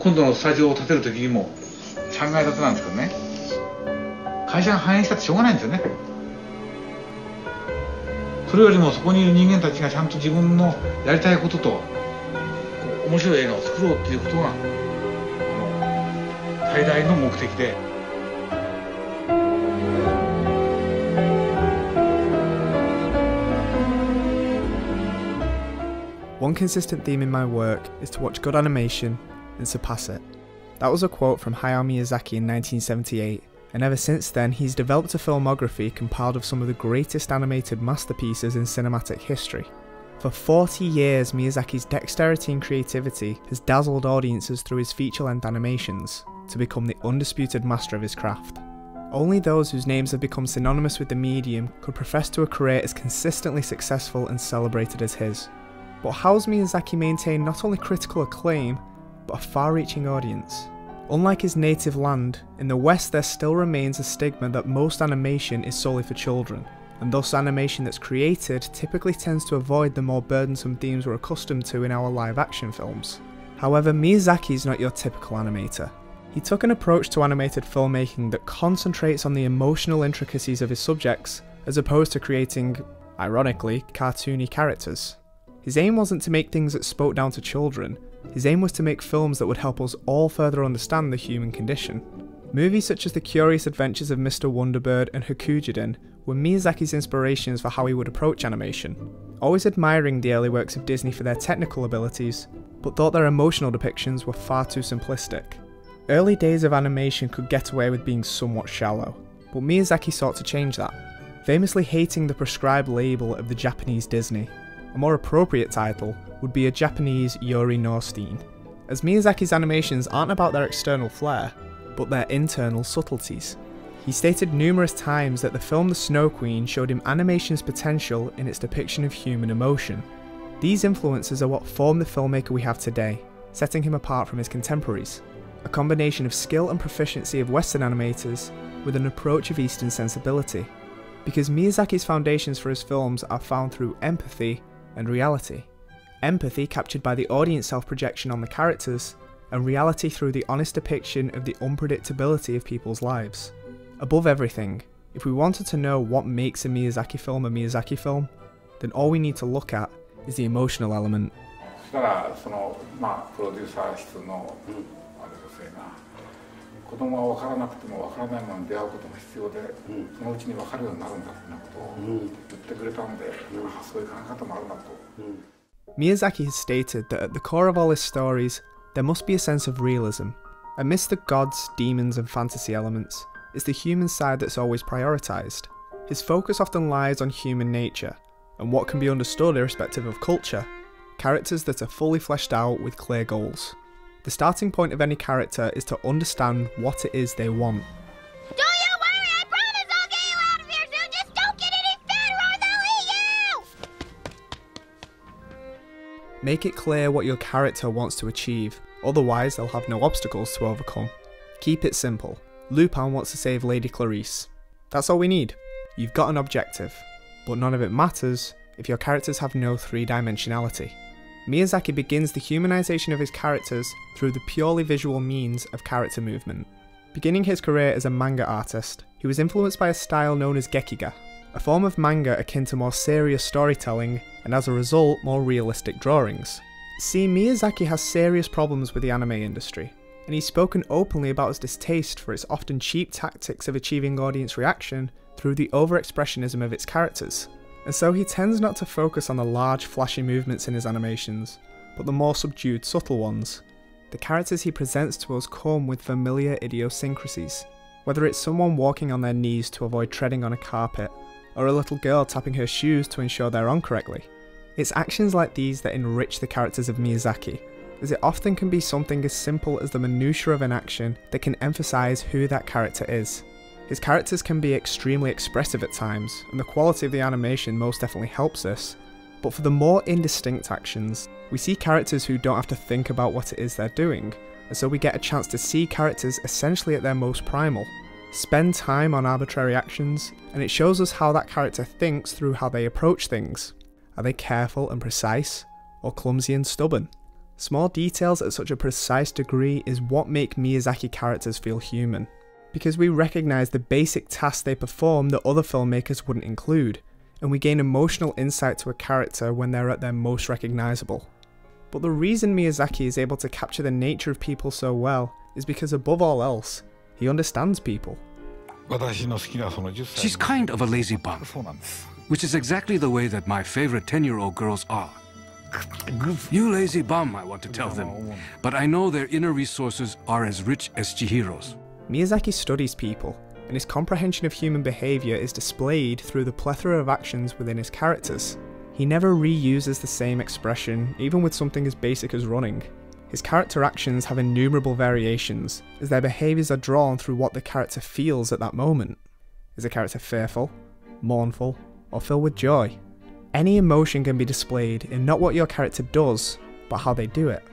今度のスタジオを建てる時にも3階建てなんですけどね、会社が反映したってしょうがないんですよね。それよりもそこにいる人間たちがちゃんと自分のやりたいことと面白い映画を作ろうっていうことが最大の目的で。One consistent theme in my work is to watch good animation and surpass it. That was a quote from Hayao Miyazaki in 1978, and ever since then he's developed a filmography compiled of some of the greatest animated masterpieces in cinematic history. For 40 years, Miyazaki's dexterity and creativity has dazzled audiences through his feature-length animations, to become the undisputed master of his craft. Only those whose names have become synonymous with the medium could profess to a career as consistently successful and celebrated as his. But how has Miyazaki maintained not only critical acclaim, but a far-reaching audience? Unlike his native land, in the West there still remains a stigma that most animation is solely for children, and thus animation that's created typically tends to avoid the more burdensome themes we're accustomed to in our live-action films. However, Miyazaki is not your typical animator. He took an approach to animated filmmaking that concentrates on the emotional intricacies of his subjects, as opposed to creating, ironically, cartoony characters. His aim wasn't to make things that spoke down to children, his aim was to make films that would help us all further understand the human condition. Movies such as The Curious Adventures of Mr. Wonderbird and Hakujiden were Miyazaki's inspirations for how he would approach animation, always admiring the early works of Disney for their technical abilities, but thought their emotional depictions were far too simplistic. Early days of animation could get away with being somewhat shallow, but Miyazaki sought to change that, famously hating the prescribed label of the Japanese Disney. A more appropriate title would be a Japanese Yuri Norstein, as Miyazaki's animations aren't about their external flair, but their internal subtleties. He stated numerous times that the film The Snow Queen showed him animation's potential in its depiction of human emotion. These influences are what formed the filmmaker we have today, setting him apart from his contemporaries. A combination of skill and proficiency of Western animators with an approach of Eastern sensibility. Because Miyazaki's foundations for his films are found through empathy and reality. Empathy captured by the audience self-projection on the characters, and reality through the honest depiction of the unpredictability of people's lives. Above everything, if we wanted to know what makes a Miyazaki film, then all we need to look at is the emotional element. そしたらそのプロデューサー室のあれですね、子供は分からなくても分からないものに出会うことが必要で、そのうちに分かるようになるんだってなことを言ってくれたんで、そういう考え方もあるなと。Miyazaki has stated that at the core of all his stories, there must be a sense of realism. Amidst the gods, demons and fantasy elements, it's the human side that's always prioritised. His focus often lies on human nature, and what can be understood irrespective of culture. Characters that are fully fleshed out with clear goals. The starting point of any character is to understand what it is they want. Don't you worry, I promise I'll get you out of here soon. Just don't get any fatter or they'll eat you! Make it clear what your character wants to achieve, otherwise they'll have no obstacles to overcome. Keep it simple. Lupin wants to save Lady Clarice. That's all we need. You've got an objective, but none of it matters if your characters have no three-dimensionality. Miyazaki begins the humanization of his characters through the purely visual means of character movement. Beginning his career as a manga artist, he was influenced by a style known as gekiga, a form of manga akin to more serious storytelling and as a result more realistic drawings. See, Miyazaki has serious problems with the anime industry, and he's spoken openly about his distaste for its often cheap tactics of achieving audience reaction through the overexpressionism of its characters. And so he tends not to focus on the large flashy movements in his animations, but the more subdued subtle ones. The characters he presents to us come with familiar idiosyncrasies, whether it's someone walking on their knees to avoid treading on a carpet, or a little girl tapping her shoes to ensure they're on correctly. It's actions like these that enrich the characters of Miyazaki, as it often can be something as simple as the minutiae of an action that can emphasise who that character is. His characters can be extremely expressive at times, and the quality of the animation most definitely helps this, but for the more indistinct actions, we see characters who don't have to think about what it is they're doing, and so we get a chance to see characters essentially at their most primal. Spend time on arbitrary actions, and it shows us how that character thinks through how they approach things. Are they careful and precise, or clumsy and stubborn? Small details at such a precise degree is what make Miyazaki characters feel human, because we recognise the basic tasks they perform that other filmmakers wouldn't include, and we gain emotional insight to a character when they're at their most recognisable. But the reason Miyazaki is able to capture the nature of people so well is because above all else, he understands people. She's kind of a lazy bum, which is exactly the way that my favorite 10-year-old girls are. You lazy bum, I want to tell them, but I know their inner resources are as rich as Chihiro's. Miyazaki studies people, and his comprehension of human behaviour is displayed through the plethora of actions within his characters. He never reuses the same expression, even with something as basic as running. His character actions have innumerable variations, as their behaviours are drawn through what the character feels at that moment. Is the character fearful, mournful, or filled with joy? Any emotion can be displayed in not what your character does, but how they do it.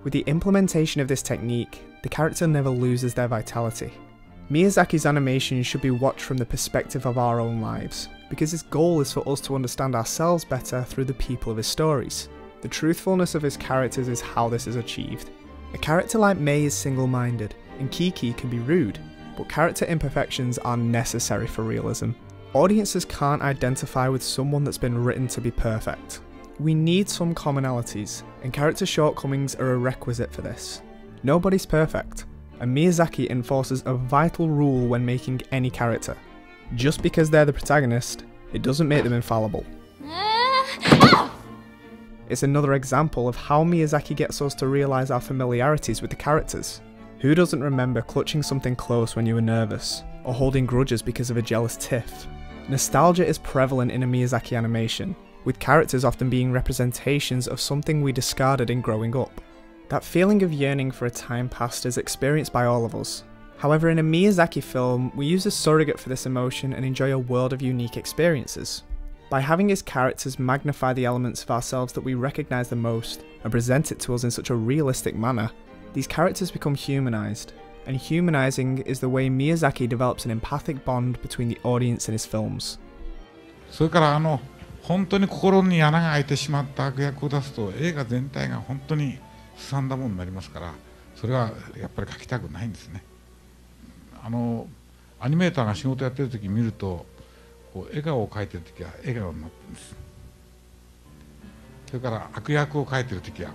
With the implementation of this technique, the character never loses their vitality. Miyazaki's animation should be watched from the perspective of our own lives, because his goal is for us to understand ourselves better through the people of his stories. The truthfulness of his characters is how this is achieved. A character like Mei is single-minded, and Kiki can be rude, but character imperfections are necessary for realism. Audiences can't identify with someone that's been written to be perfect. We need some commonalities, and character shortcomings are a requisite for this. Nobody's perfect, and Miyazaki enforces a vital rule when making any character. Just because they're the protagonist, it doesn't make them infallible. It's another example of how Miyazaki gets us to realise our familiarities with the characters. Who doesn't remember clutching something close when you were nervous, or holding grudges because of a jealous tiff? Nostalgia is prevalent in a Miyazaki animation, with characters often being representations of something we discarded in growing up. That feeling of yearning for a time past is experienced by all of us. However, in a Miyazaki film, we use a surrogate for this emotion and enjoy a world of unique experiences. By having his characters magnify the elements of ourselves that we recognise the most and present it to us in such a realistic manner, these characters become humanised, and humanising is the way Miyazaki develops an empathic bond between the audience and his films. それから本当に心に穴が開いてしまった悪役を出すと映画全体が本当にすさんだものになりますから、それはやっぱり描きたくないんですね。アニメーターが仕事やってる時見るとこう笑顔を描いてる時は笑顔になってるんです。それから悪役を描いてる時は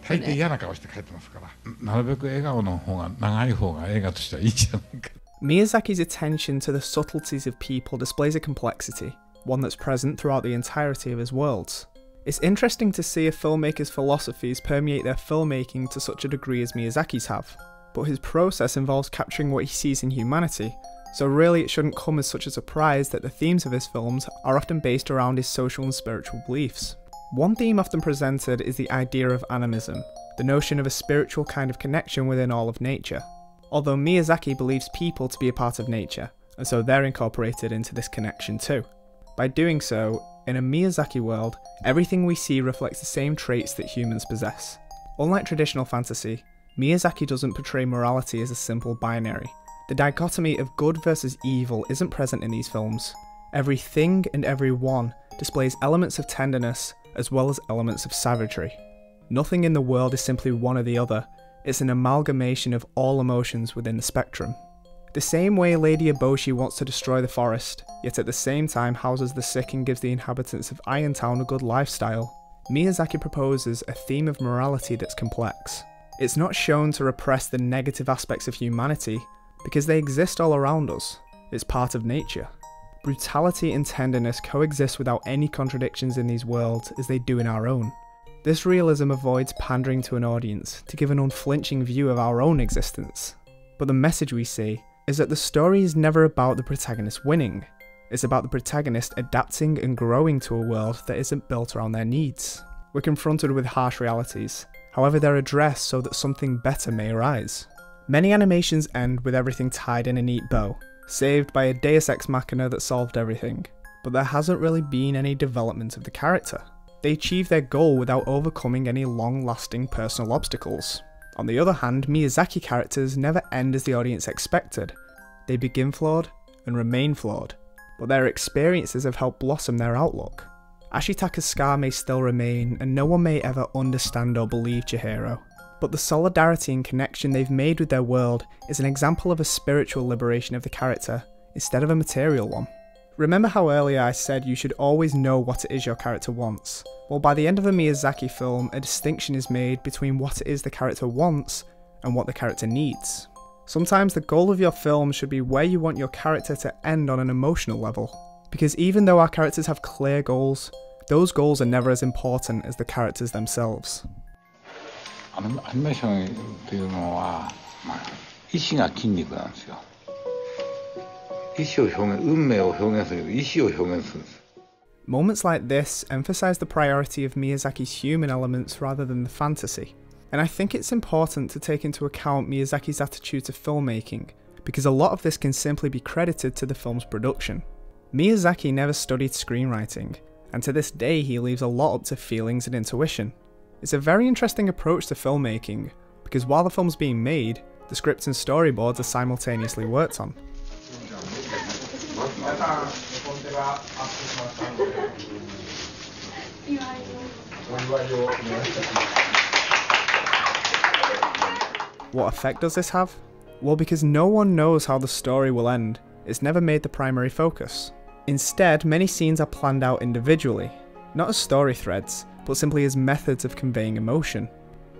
大抵嫌な顔して描いてますから、なるべく笑顔の方が長い方が映画としてはいいんじゃないか。Miyazaki's attention to the subtleties of people displays a complexity, one that's present throughout the entirety of his worlds. It's interesting to see a filmmaker's philosophies permeate their filmmaking to such a degree as Miyazaki's have, but his process involves capturing what he sees in humanity, so really it shouldn't come as such a surprise that the themes of his films are often based around his social and spiritual beliefs. One theme often presented is the idea of animism, the notion of a spiritual kind of connection within all of nature. Although Miyazaki believes people to be a part of nature, and so they're incorporated into this connection too. By doing so, in a Miyazaki world, everything we see reflects the same traits that humans possess. Unlike traditional fantasy, Miyazaki doesn't portray morality as a simple binary. The dichotomy of good versus evil isn't present in these films. Every thing and every one displays elements of tenderness as well as elements of savagery. Nothing in the world is simply one or the other, it's an amalgamation of all emotions within the spectrum. The same way Lady Eboshi wants to destroy the forest, yet at the same time houses the sick and gives the inhabitants of Irontown a good lifestyle, Miyazaki proposes a theme of morality that's complex. It's not shown to repress the negative aspects of humanity, because they exist all around us. It's part of nature. Brutality and tenderness coexist without any contradictions in these worlds as they do in our own. This realism avoids pandering to an audience to give an unflinching view of our own existence. But the message we see is that the story is never about the protagonist winning. It's about the protagonist adapting and growing to a world that isn't built around their needs. We're confronted with harsh realities, however they're addressed so that something better may arise. Many animations end with everything tied in a neat bow, saved by a deus ex machina that solved everything, but there hasn't really been any development of the character. They achieve their goal without overcoming any long-lasting personal obstacles. On the other hand, Miyazaki characters never end as the audience expected. They begin flawed and remain flawed, but their experiences have helped blossom their outlook. Ashitaka's scar may still remain, and no one may ever understand or believe Chihiro. But the solidarity and connection they've made with their world is an example of a spiritual liberation of the character, instead of a material one. Remember how earlier I said you should always know what it is your character wants? Well, by the end of a Miyazaki film, a distinction is made between what it is the character wants and what the character needs. Sometimes the goal of your film should be where you want your character to end on an emotional level. Because even though our characters have clear goals, those goals are never as important as the characters themselves. アニメーションっていうのは、意志が筋肉なんですよ。意志を表現、運命を表現する、意志を表現するんです。 Moments like this emphasize the priority of Miyazaki's human elements rather than the fantasy. And I think it's important to take into account Miyazaki's attitude to filmmaking, because a lot of this can simply be credited to the film's production. Miyazaki never studied screenwriting, and to this day he leaves a lot up to feelings and intuition. It's a very interesting approach to filmmaking, because while the film's being made, the scripts and storyboards are simultaneously worked on. What effect does this have? Well, because no one knows how the story will end, it's never made the primary focus. Instead, many scenes are planned out individually, not as story threads, but simply as methods of conveying emotion.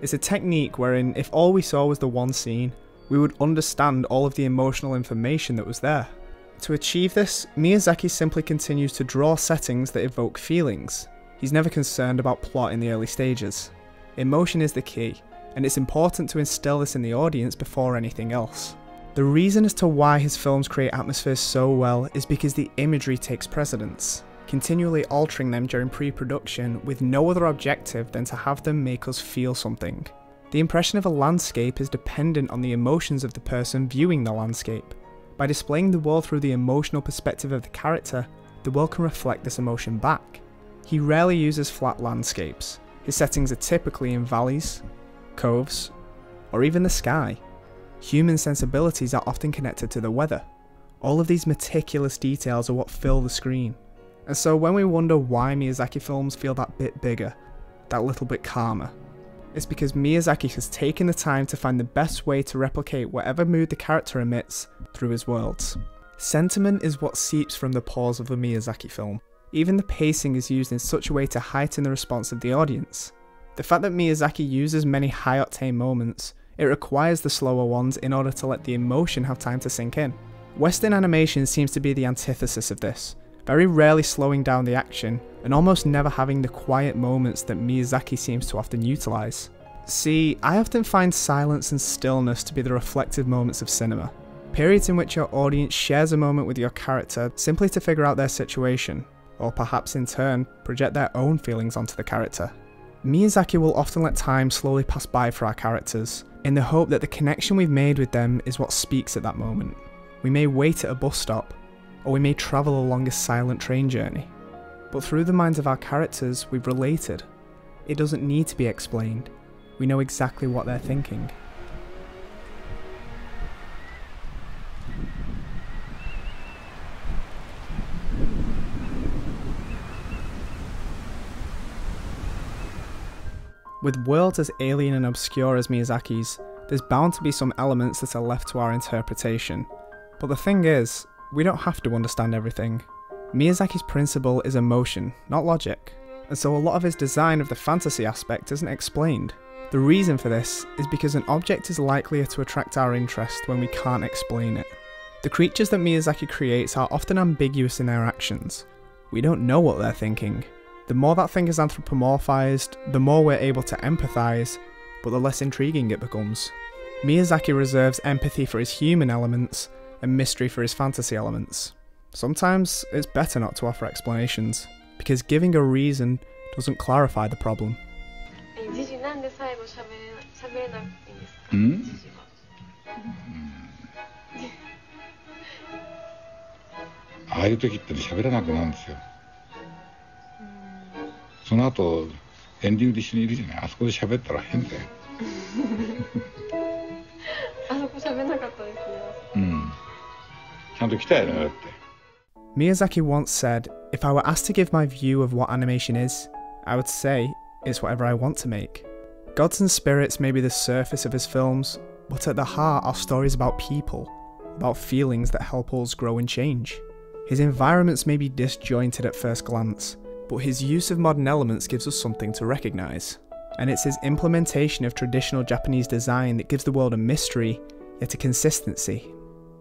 It's a technique wherein if all we saw was the one scene, we would understand all of the emotional information that was there. To achieve this, Miyazaki simply continues to draw settings that evoke feelings. He's never concerned about plot in the early stages. Emotion is the key, and it's important to instill this in the audience before anything else. The reason as to why his films create atmospheres so well is because the imagery takes precedence, continually altering them during pre-production with no other objective than to have them make us feel something. The impression of a landscape is dependent on the emotions of the person viewing the landscape. By displaying the world through the emotional perspective of the character, the world can reflect this emotion back. He rarely uses flat landscapes. His settings are typically in valleys, coves, or even the sky. Human sensibilities are often connected to the weather. All of these meticulous details are what fill the screen. And so when we wonder why Miyazaki films feel that bit bigger, that little bit calmer, it's because Miyazaki has taken the time to find the best way to replicate whatever mood the character emits through his worlds. Sentiment is what seeps from the pores of a Miyazaki film. Even the pacing is used in such a way to heighten the response of the audience. The fact that Miyazaki uses many high-octane moments, it requires the slower ones in order to let the emotion have time to sink in. Western animation seems to be the antithesis of this, very rarely slowing down the action and almost never having the quiet moments that Miyazaki seems to often utilise. See, I often find silence and stillness to be the reflective moments of cinema, periods in which your audience shares a moment with your character simply to figure out their situation, or perhaps in turn project their own feelings onto the character. Miyazaki will often let time slowly pass by for our characters, in the hope that the connection we've made with them is what speaks at that moment. We may wait at a bus stop, or we may travel along a silent train journey. But through the minds of our characters, we've related. It doesn't need to be explained. We know exactly what they're thinking. With worlds as alien and obscure as Miyazaki's, there's bound to be some elements that are left to our interpretation. But the thing is, we don't have to understand everything. Miyazaki's principle is emotion, not logic, and so a lot of his design of the fantasy aspect isn't explained. The reason for this is because an object is likelier to attract our interest when we can't explain it. The creatures that Miyazaki creates are often ambiguous in their actions. We don't know what they're thinking. The more that thing is anthropomorphized, the more we're able to empathize, but the less intriguing it becomes. Miyazaki reserves empathy for his human elements and mystery for his fantasy elements. Sometimes it's better not to offer explanations, because giving a reason doesn't clarify the problem. Miyazaki once said, If I were asked to give my view of what animation is, I would say it's whatever I want to make. Gods and spirits may be the surface of his films, but at the heart are stories about people, about feelings that help us grow and change. His environments may be disjointed at first glance, but his use of modern elements gives us something to recognise. And it's his implementation of traditional Japanese design that gives the world a mystery, yet a consistency.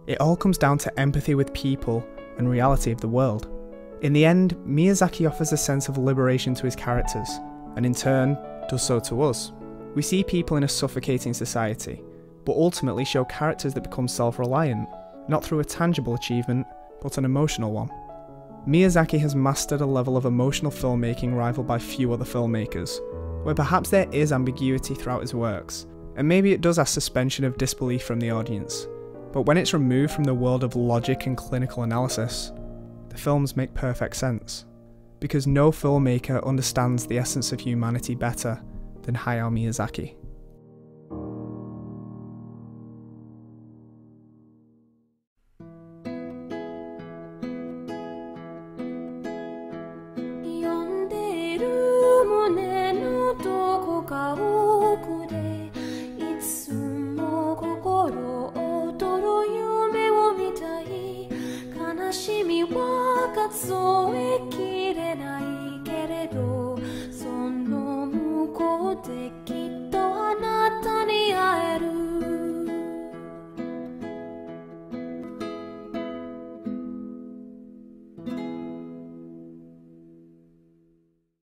It all comes down to empathy with people and reality of the world. In the end, Miyazaki offers a sense of liberation to his characters, and in turn, does so to us. We see people in a suffocating society, but ultimately show characters that become self-reliant, not through a tangible achievement, but an emotional one. Miyazaki has mastered a level of emotional filmmaking rivaled by few other filmmakers, where perhaps there is ambiguity throughout his works, and maybe it does ask suspension of disbelief from the audience, but when it's removed from the world of logic and clinical analysis, the films make perfect sense, because no filmmaker understands the essence of humanity better than Hayao Miyazaki.